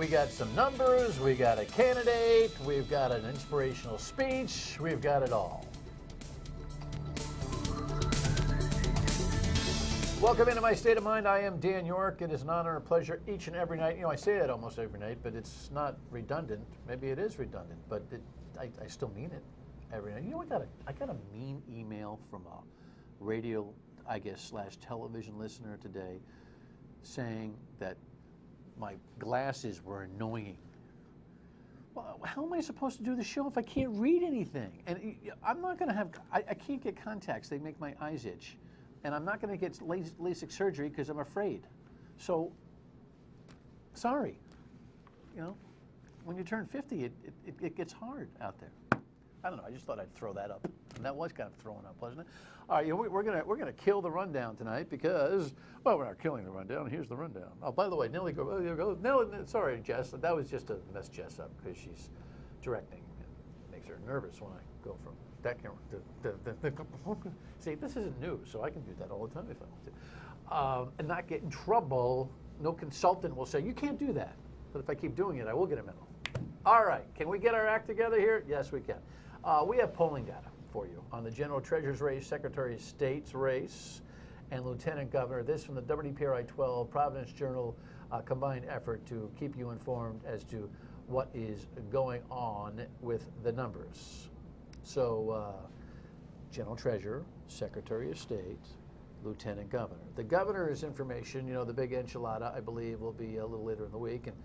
We got some numbers, we got a candidate, we've got an inspirational speech, we've got it all. Welcome into my state of mind. I am Dan York. It is an honor and a pleasure each and every night. You know, I say that almost every night, but it's not redundant. Maybe it is redundant, but I still mean it every night. You know, I got a mean email from a radio, I guess, / television listener today saying that my glasses were annoying. Well, how am I supposed to do the show if I can't read anything? And I'm not going to have, I can't get contacts. They make my eyes itch. And I'm not going to get LASIK surgery because I'm afraid. So, sorry. You know, when you turn 50, it gets hard out there. I don't know. I just thought I'd throw that up. And that was kind of throwing up, wasn't it? All right, we're gonna kill the rundown tonight because, well, we're not killing the rundown. Here's the rundown. Oh, by the way, Nellie Gorbea. Nellie, sorry, Jess. That was just to mess Jess up because she's directing. It makes her nervous when I go from that camera to see. This isn't news, so I can do that all the time if I want to, and not get in trouble. No consultant will say you can't do that. But if I keep doing it, I will get a medal. All right, can we get our act together here? Yes, we can. We have polling data for you on the General Treasurer's race, Secretary of State's race, and Lieutenant Governor. This from the WPRI 12 Providence Journal, combined effort to keep you informed as to what is going on with the numbers. So, General Treasurer, Secretary of State, Lieutenant Governor. The governor's information, you know, the big enchilada, I believe, will be a little later in the week. And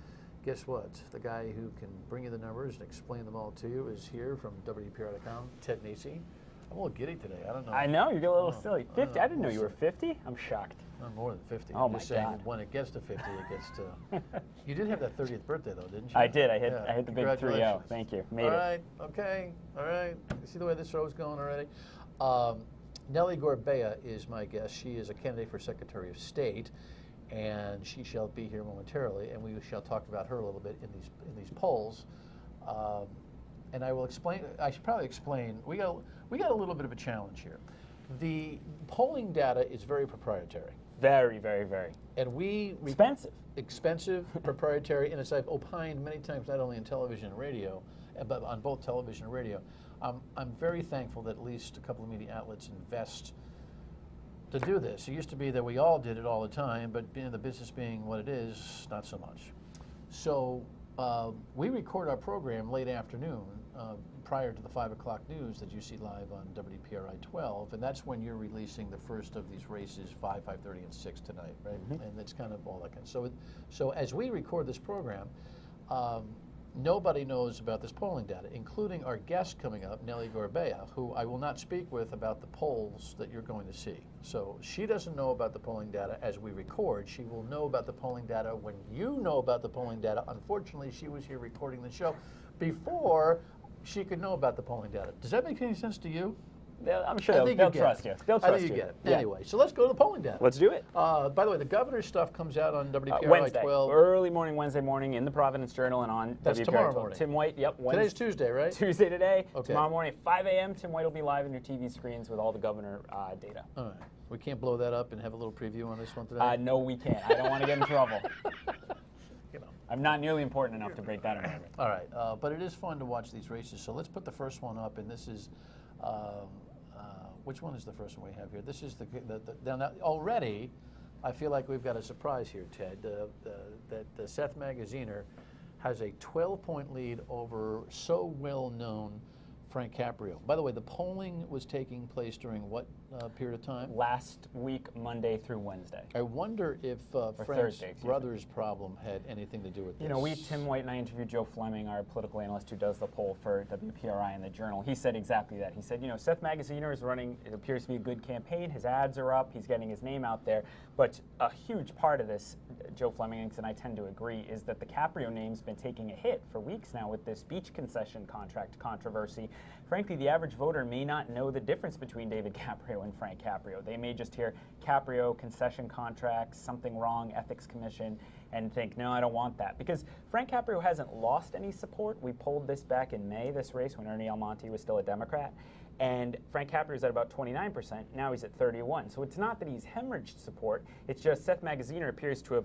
guess what? The guy who can bring you the numbers and explain them all to you is here from WPR.com, Ted Nesi. I'm a little giddy today. I don't know. I know, you get a little silly. 50? I didn't know you were 50. I'm shocked. I'm more than 50. Oh, I'm just saying God. When it gets to 50, it gets to... You did have that 30th birthday, though, didn't you? I did. I hit the big 3-0. Thank you. Made it. All right. Okay. All right. You see the way this show's going already? Nellie Gorbea is my guest. She is a candidate for Secretary of State, and she shall be here momentarily, and we shall talk about her a little bit in these polls. And I will explain. I should probably explain. We got a little bit of a challenge here. The polling data is very proprietary. Very, very, very. And expensive, proprietary, and as I've opined many times, not only in television and radio, but on both television and radio, I'm very thankful that at least a couple of media outlets invest to do this. It used to be that we all did it all the time, but being the business being what it is, not so much. So we record our program late afternoon prior to the 5 o'clock news that you see live on WPRI 12, and that's when you're releasing the first of these races, 5, 5:30, and 6 tonight, right? Mm-hmm. And it's kind of all that kind of. So as we record this program, nobody knows about this polling data, including our guest coming up, Nellie Gorbea, who I will not speak with about the polls that you're going to see. So she doesn't know about the polling data as we record. She will know about the polling data when you know about the polling data. Unfortunately, she was here recording the show before she could know about the polling data. Does that make any sense to you? I'm sure they'll trust you. They'll trust you. I think you get it. Yeah. Anyway, so let's go to the polling data. Let's do it. By the way, the governor's stuff comes out on WPRI Wednesday. 12. Early morning, Wednesday morning in the Providence Journal and on That's WPRI tomorrow 12. morning. Tim White, yep. Today's Tuesday, right? Tuesday today. Okay. Tomorrow morning at 5 a.m. Tim White will be live on your TV screens with all the governor data. All right. We can't blow that up and have a little preview on this one today? No, we can't. I don't want to get in trouble. You know. I'm not nearly important enough to break that agreement. All right. But it is fun to watch these races. So let's put the first one up, and this is... which one is the first one we have here? This is now already, I feel like we've got a surprise here, Ted. That Seth Magaziner has a 12-point lead over so well-known Frank Caprio. By the way, the polling was taking place during what period of time? Last week, Monday through Wednesday. I wonder if Frank's brother's problem had anything to do with this. You know, Tim White and I interviewed Joe Fleming, our political analyst who does the poll for WPRI and the Journal. He said exactly that. He said, you know, Seth Magaziner is running, it appears to be a good campaign. His ads are up. He's getting his name out there. But a huge part of this, Joe Fleming and I tend to agree, is that the Caprio name's been taking a hit for weeks now with this beach concession contract controversy. Frankly, the average voter may not know the difference between David Caprio and Frank Caprio. They may just hear Caprio, concession contracts, something wrong, ethics commission, and think, no, I don't want that. Because Frank Caprio hasn't lost any support. We polled this back in May, this race, when Ernie Almonte was still a Democrat. And Frank Caprio's at about 29%. Now he's at 31%. So it's not that he's hemorrhaged support. It's just Seth Magaziner appears to have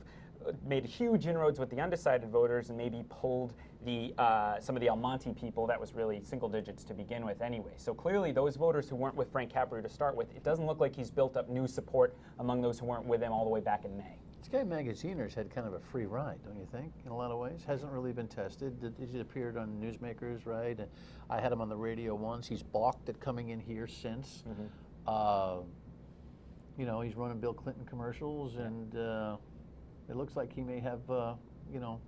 made huge inroads with the undecided voters and maybe pulled the some of the Almonte people. That was really single digits to begin with anyway. So clearly those voters who weren't with Frank Caprio to start with, it doesn't look like he's built up new support among those who weren't with him all the way back in May. This guy Magaziner's had kind of a free ride, don't you think, in a lot of ways? Hasn't really been tested. He's appeared on Newsmakers, right? And I had him on the radio once. He's balked at coming in here since. You know, he's running Bill Clinton commercials, and it looks like he may have, you know,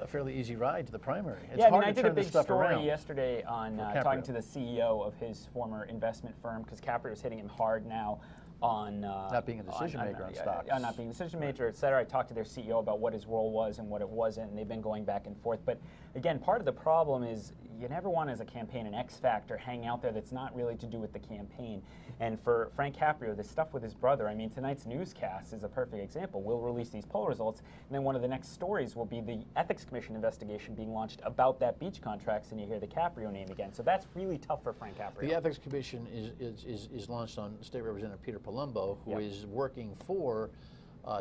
a fairly easy ride to the primary. It's I mean, hard I to did turn a big this stuff story around yesterday on for talking Caprio. to the CEO of his former investment firm, because Caprio is hitting him hard now on Not being a decision maker on stocks. not being a decision maker, et cetera. I talked to their CEO about what his role was and what it wasn't, and they've been going back and forth. But again, part of the problem is you never want as a campaign an X factor hang out there that's not really to do with the campaign. And for Frank Caprio, the stuff with his brother, I mean, tonight's newscast is a perfect example. We'll release these poll results, and then one of the next stories will be the Ethics Commission investigation being launched about that beach contracts, and you hear the Caprio name again. So that's really tough for Frank Caprio. The Ethics Commission is launched on State Representative Peter Palumbo, who is working for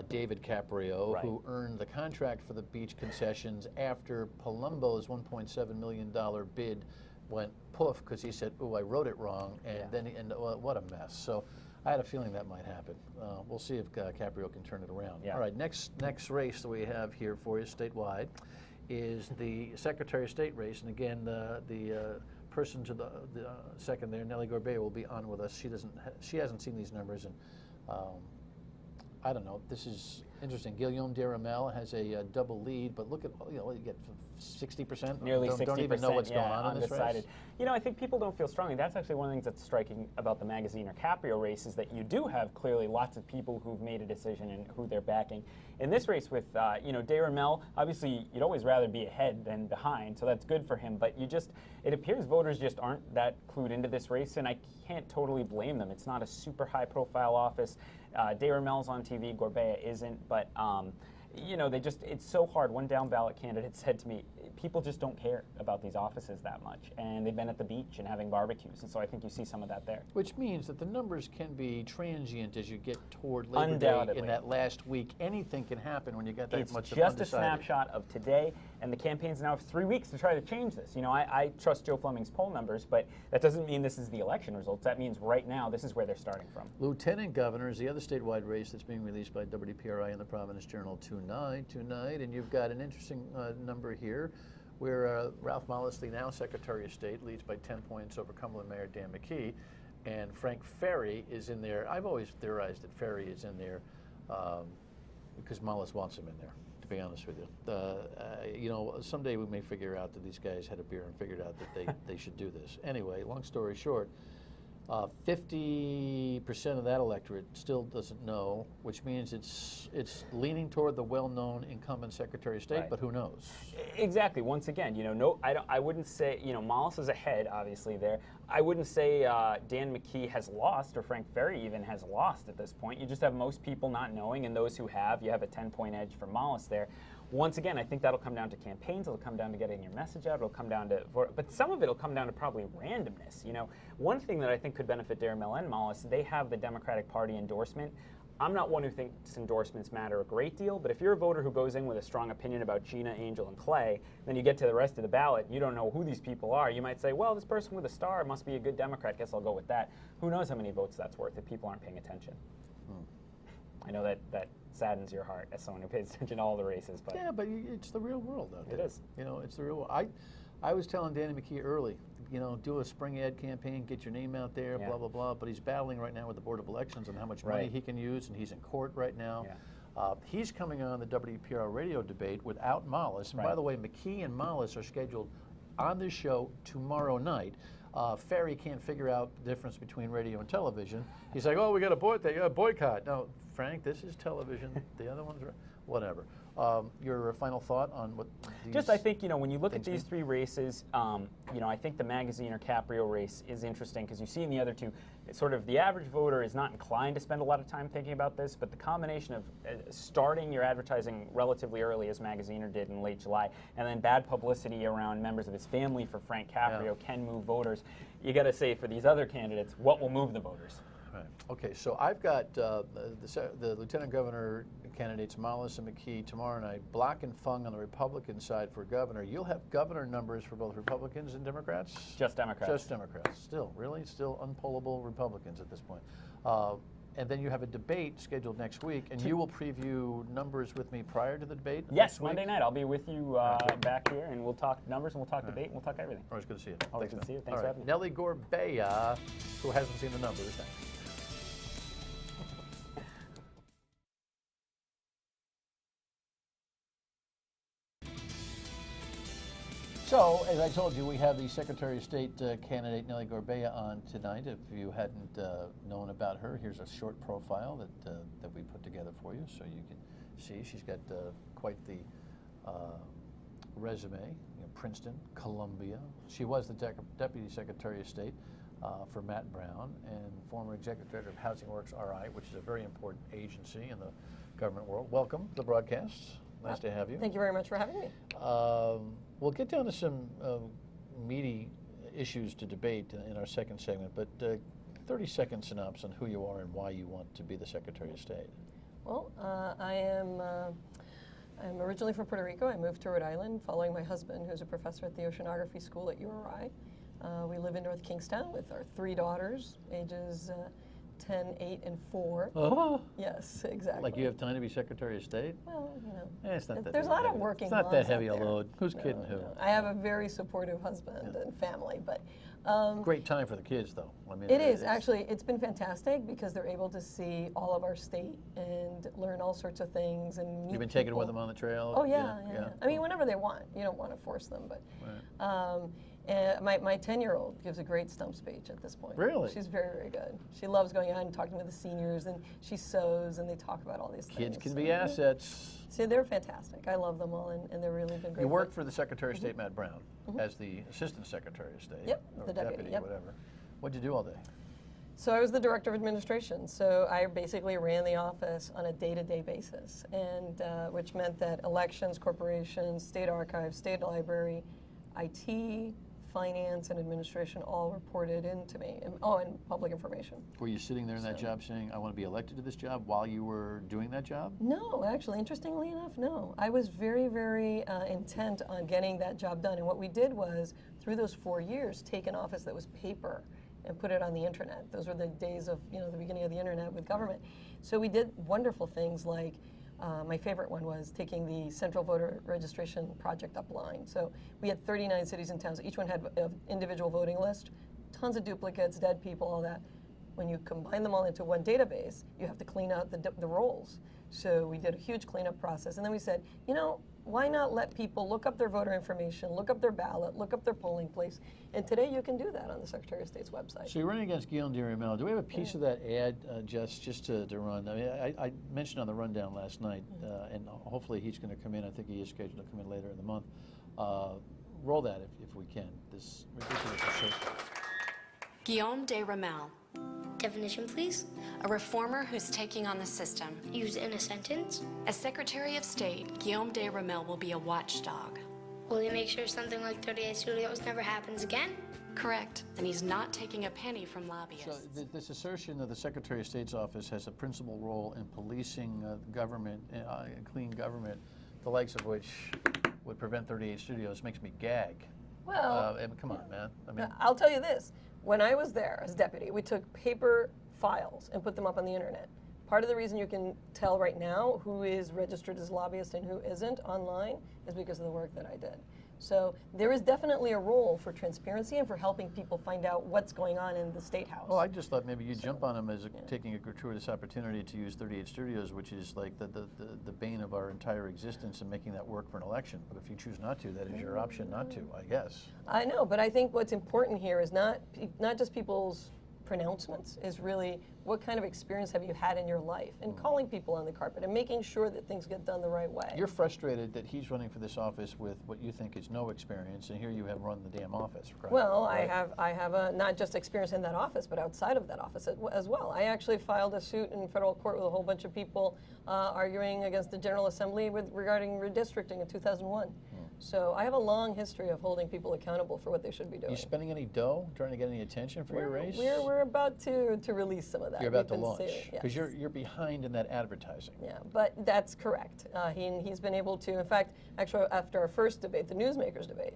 David Caprio, who earned the contract for the beach concessions after Palumbo's $1.7 million bid went poof because he said, "Oh, I wrote it wrong," and then what a mess. So I had a feeling that might happen. We'll see if Caprio can turn it around. All right, next race that we have here for you statewide is the Secretary of State race, and again the person to the second there, Nellie Gorbea, will be on with us. She hasn't seen these numbers, and I don't know. This is interesting. Guillaume de Rimmel has a double lead, but look at, you know, you get 60%. Nearly 60%. Don't even know what's going on in this race. You know, I think people don't feel strongly. That's actually one of the things that's striking about the Magaziner Caprio race is that you do have clearly lots of people who've made a decision and who they're backing. In this race with, you know, de Rimmel, obviously you'd always rather be ahead than behind, so that's good for him. But it appears voters just aren't that clued into this race, and I can't totally blame them. It's not a super high-profile office. De Rimmel's on TV, Gorbea isn't, but you know, it's so hard. One down ballot candidate said to me, people just don't care about these offices that much, and they've been at the beach and having barbecues, and so I think you see some of that there. Which means that the numbers can be transient as you get toward Labor Day in that last week. Anything can happen when you get that much of undecided. It's just a snapshot of today, and the campaigns now have 3 weeks to try to change this. You know, I trust Joe Fleming's poll numbers, but that doesn't mean this is the election results. That means right now this is where they're starting from. Lieutenant Governor is the other statewide race that's being released by WPRI and the Providence Journal tonight, and you've got an interesting number here where Ralph Mollisley, now Secretary of State, leads by 10 points over Cumberland Mayor Dan McKee, and Frank Ferry is in there. I've always theorized that Ferry is in there because Mollis wants him in there, to be honest with you. You know, someday we may figure out that these guys had a beer and figured out that they should do this. Anyway, long story short, 50% of that electorate still doesn't know, which means it's leaning toward the well-known incumbent Secretary of State, but who knows? Exactly. Once again, you know, I wouldn't say, you know, Mollis is ahead, obviously, there. I wouldn't say Dan McKee has lost, or Frank Ferry even has lost at this point. You just have most people not knowing, and those who have, you have a 10-point edge for Mollis there. Once again, I think that'll come down to campaigns. It'll come down to getting your message out. It'll come down to, but some of it will come down to probably randomness. You know, one thing that I think could benefit de Rimmel and Mollis, they have the Democratic Party endorsement. I'm not one who thinks endorsements matter a great deal, but if you're a voter who goes in with a strong opinion about Gina, Angel, and Clay, then you get to the rest of the ballot, and you don't know who these people are. You might say, well, this person with a star must be a good Democrat. Guess I'll go with that. Who knows how many votes that's worth if people aren't paying attention? I know that saddens your heart as someone who pays attention to all the races. But yeah, but it's the real world out there. It is. You know, it's the real world. I was telling Danny McKee early, you know, do a spring ad campaign, get your name out there, blah, blah, blah. But he's battling right now with the Board of Elections on how much money he can use, and he's in court right now. He's coming on the WPR radio debate without Mollis. And by the way, McKee and Mollis are scheduled on this show tomorrow night. Ferry can't figure out the difference between radio and television. He's like, oh, we got a boycott. No, Frank, this is television. The other ones are whatever. Your final thought on what these Just I think, you know, when you look at these three races, you know, I think the Magaziner Caprio race is interesting because you see in the other two, sort of the average voter is not inclined to spend a lot of time thinking about this, but the combination of starting your advertising relatively early, as Magaziner did in late July, and then bad publicity around members of his family for Frank Caprio can move voters. You got to say for these other candidates, what will move the voters? Right. Okay, so I've got the Lieutenant Governor candidates Mollis and McKee tomorrow night. Block and Fung on the Republican side for governor. You'll have governor numbers for both Republicans and Democrats? Just Democrats. Just Democrats. Still, really? Still unpollable Republicans at this point. And then you have a debate scheduled next week, and you will preview numbers with me prior to the debate? Yes, Monday night. I'll be with you back here, and we'll talk numbers, and we'll talk debate, and we'll talk everything. Always good to see you. Always good to see you. Thanks for having me. Nellie Gorbea, who hasn't seen the numbers. Thanks. So, as I told you, we have the Secretary of State candidate Nellie Gorbea on tonight. If you hadn't known about her, here's a short profile that we put together for you, so you can see she's got quite the resume. You know, Princeton, Columbia. She was the Deputy Secretary of State for Matt Brown and former Executive Director of Housing Works RI, which is a very important agency in the government world. Welcome to the broadcast. Nice to have you. Thank you very much for having me. We'll get down to some meaty issues to debate in our second segment, but 30-second synopsis on who you are and why you want to be the Secretary of State. Well, I'm originally from Puerto Rico. I moved to Rhode Island following my husband, who's a professor at the Oceanography School at URI. We live in North Kingstown with our 3 daughters, ages 10, 8, and 4. Oh. Yes, exactly. Like you have time to be Secretary of State? Well, you know, It's not that there's a lot heavy. of working It's not that moms out heavy a there. load. Who's No, kidding who? no. I have a very supportive husband and family, but Great time for the kids, though. I mean, it is actually. It's been fantastic because they're able to see all of our state and learn all sorts of things and meet You've been taking people. with them on the trail? Oh yeah. I mean, whenever they want. You don't want to force them, but. Right. And my 10-year-old gives a great stump speech at this point. Really? She's very, very good. She loves going out and talking with the seniors, and she sews, and they talk about all these things. Kids can So, be assets. So they're fantastic. I love them all, and they're really been great. You worked for the Secretary of State, Matt Brown, as the Assistant Secretary of State. Yep, or the deputy, yep. whatever. What'd you do all day? So I was the Director of Administration, so I basically ran the office on a day-to-day basis, and which meant that elections, corporations, state archives, state library, IT, finance, and administration all reported into me, and public information. Were you sitting there in that job saying, I want to be elected to this job while you were doing that job? No, actually, interestingly enough, no. I was very, very intent on getting that job done, and what we did was, through those 4 years, take an office that was paper and put it on the internet. Those were the days of, the beginning of the internet with government. So we did wonderful things like, my favorite one was taking the central voter registration project upline. So we had 39 cities and towns. Each one had an individual voting list, tons of duplicates, dead people, all that. When you combine them all into one database, you have to clean out the rolls. So we did a huge cleanup process. And then we said, why not let people look up their voter information, look up their ballot, look up their polling place. And today you can do that on the Secretary of State's website. So you're running against Guillaume de Rimmel. Do we have a piece of that ad just to run? I mean, I mentioned on the rundown last night, and hopefully he's going to come in. I think he is scheduled to come in later in the month. Roll that if we can. This ridiculous shape. Guillaume de Rimmel, Definition, please. a reformer who's taking on the system. Use in a sentence. As Secretary of State, Guillaume de Rimmel will be a watchdog. Will he make sure something like 38 Studios never happens again? Correct. And he's not taking a penny from So lobbyists. this assertion that the Secretary of State's office has a principal role in policing government, clean government, the likes of which would prevent 38 Studios, makes me gag. Well, Come on, man. I mean, I'll tell you this. When I was there as deputy, we took paper files and put them up on the internet. Part of the reason you can tell right now who is registered as lobbyist and who isn't online is because of the work that I did. So there is definitely a role for transparency and for helping people find out what's going on in the State House. well, I just thought maybe you'd jump on him as taking a gratuitous opportunity to use 38 Studios, which is like the bane of our entire existence, and making that work for an election. But if you choose not to, that is your option not to, I guess. I know, but I think what's important here is not just people's pronouncements, is really what kind of experience have you had in your life, and calling people on the carpet and making sure that things get done the right way. You're frustrated that he's running for this office with what you think is no experience, and here you have run the damn office. Well, right? I have a, not just experience in that office, but outside of that office as well. I actually filed a suit in federal court with a whole bunch of people arguing against the General Assembly regarding redistricting in 2001. So I have a long history of holding people accountable for what they should be doing. You spending any dough trying to get any attention for your race? We're about to release some of of that. You're about to We've been launch seeing- because yes. you're behind in that advertising. Yeah, but that's correct. He's been able to, in fact, actually after our first debate, the newsmakers debate,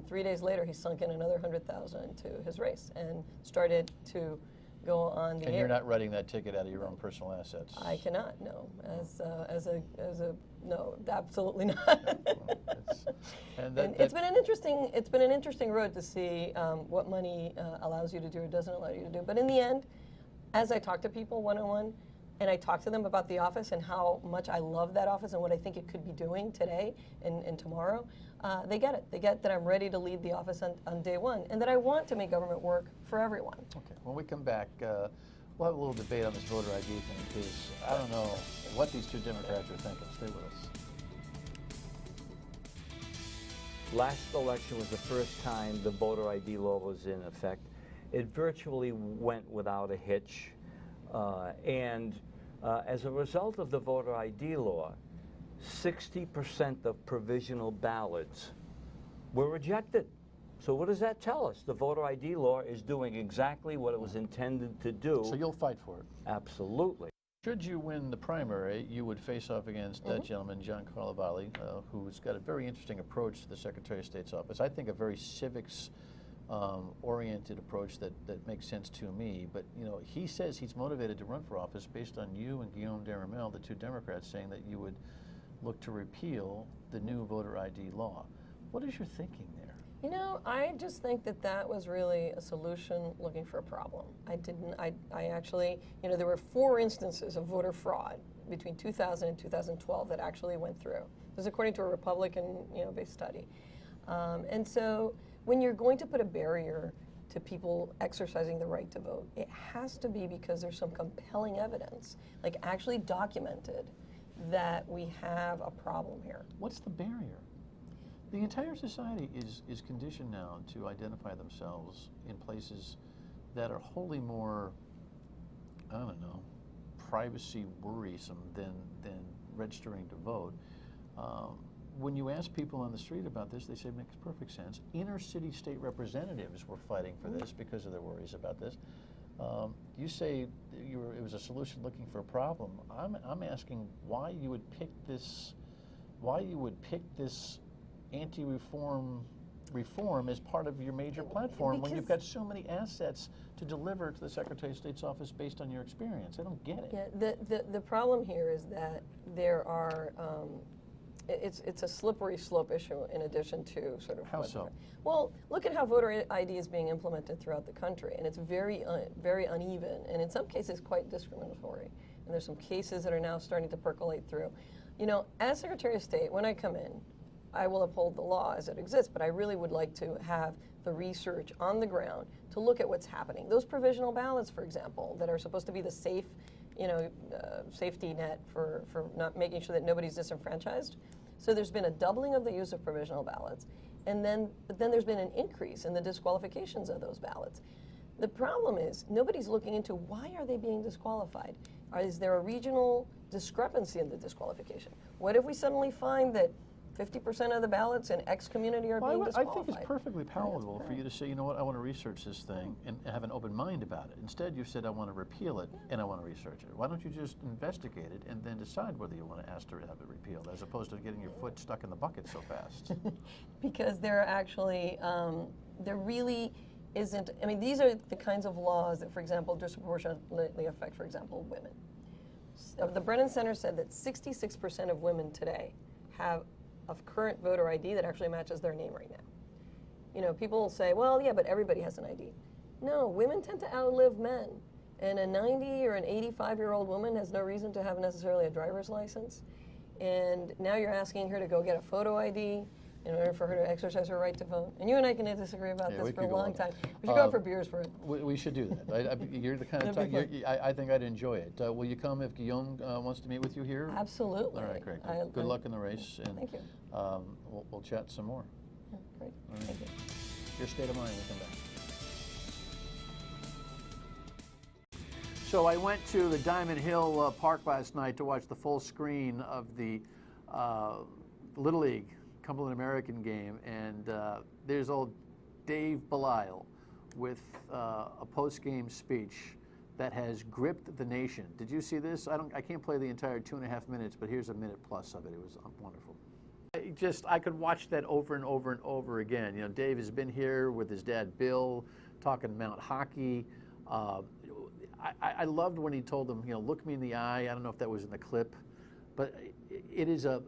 3 days later he sunk in another 100,000 to his race and started to go on the And air. you're not writing that ticket out of your own personal assets. I cannot, no. No, absolutely not. And It's been an interesting road to see what money allows you to do or doesn't allow you to do. But in the end, as I talk to people one-on-one, and I talk to them about the office and how much I love that office and what I think it could be doing today and tomorrow, they get it. They get that I'm ready to lead the office on day one and that I want to make government work for everyone. Okay, when we come back, we'll have a little debate on this voter ID thing because I don't know what these two Democrats are thinking. Stay with us. Last election was the first time the voter ID law was in effect. It virtually went without a hitch. As a result of the voter ID law, 60% of provisional ballots were rejected. So what does that tell us? The voter ID law is doing exactly what it was intended to do. So you'll fight for it. Absolutely. Should you win the primary, you would face off against that gentleman, John Belisle, who's got a very interesting approach to the Secretary of State's office. I think a very civics oriented approach that makes sense to me. But you know, he says he's motivated to run for office based on you and Guillaume de Rimmel, the two Democrats, saying that you would look to repeal the new voter ID law. What is your thinking there? You know, I just think that that was really a solution looking for a problem. I actually, you know, there were 4 instances of voter fraud between 2000 and 2012 that actually went through. This is according to a Republican, based study. And so when you're going to put a barrier to people exercising the right to vote, it has to be because there's some compelling evidence, like actually documented, that we have a problem here. What's the barrier? The entire society is conditioned now to identify themselves in places that are wholly more, I don't know, privacy worrisome than registering to vote. When you ask people on the street about this, they say it makes perfect sense. Inner city state representatives were fighting for this because of their worries about this. You say it was a solution looking for a problem. I'm asking why you would pick this anti-reform as part of your major platform when you've got so many assets to deliver to the Secretary of State's office based on your experience. I don't get it. Yeah, the problem here is that there are, it's a slippery slope issue in addition to sort of. How so? Well, look at how voter ID is being implemented throughout the country, and it's very uneven, and in some cases quite discriminatory. And there's some cases that are now starting to percolate through. You know, as Secretary of State, when I come in, I will uphold the law as it exists, but I really would like to have the research on the ground to look at what's happening. Those provisional ballots, for example, that are supposed to be the safe, safety net for not making sure that nobody's disenfranchised. So there's been a doubling of the use of provisional ballots, but then there's been an increase in the disqualifications of those ballots. The problem is nobody's looking into why are they being disqualified? Is there a regional discrepancy in the disqualification? What if we suddenly find that 50% of the ballots in X community are being I disqualified? think it's perfectly palatable for you to say, you know what, I want to research this thing and have an open mind about it. Instead, you've said, I want to repeal it and I want to research it. Why don't you just investigate it and then decide whether you want to ask to have it repealed, as opposed to getting your foot stuck in the bucket so fast? Because there are actually, there really isn't, I mean, these are the kinds of laws that, for example, disproportionately affect, for example, women. So the Brennan Center said that 66% of women today have a current voter ID that actually matches their name right now. You know, people will say, well, yeah, but everybody has an ID. No, women tend to outlive men. And a 90 or an 85-year-old woman has no reason to have necessarily a driver's license. And now you're asking her to go get a photo ID in order for her to exercise her right to vote. And you and I can disagree about this for a long time. We should go out for beers for it. We should do that. You're the kind of I think I'd enjoy it. Will you come if Guillaume wants to meet with you here? Absolutely. All right, great. Good luck in the race. And thank you. We'll chat some more. Yeah, great. Right. Thank you. Your state of mind, we'll come back. So I went to the Diamond Hill Park last night to watch the full screen of the Little League Cumberland American game, and there's old Dave Belisle with a post-game speech that has gripped the nation. Did you see this? I can't play the entire 2.5 minutes, but here's a minute plus of it. It was wonderful. I could watch that over and over and over again. You know, Dave has been here with his dad Bill, talking Mount Hockey. I loved when he told them, you know, look me in the eye. I don't know if that was in the clip, but it is a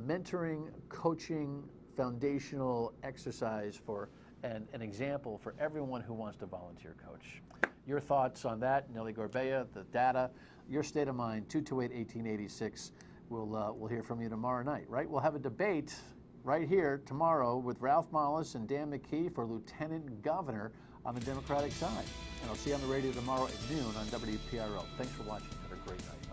mentoring, coaching, foundational exercise for an example for everyone who wants to volunteer coach. Your thoughts on that, Nellie Gorbea, the data, your state of mind, 228-1886. We'll hear from you tomorrow night, right? We'll have a debate right here tomorrow with Ralph Mollis and Dan McKee for Lieutenant Governor on the Democratic side. And I'll see you on the radio tomorrow at noon on WPRO. Thanks for watching. Have a great night.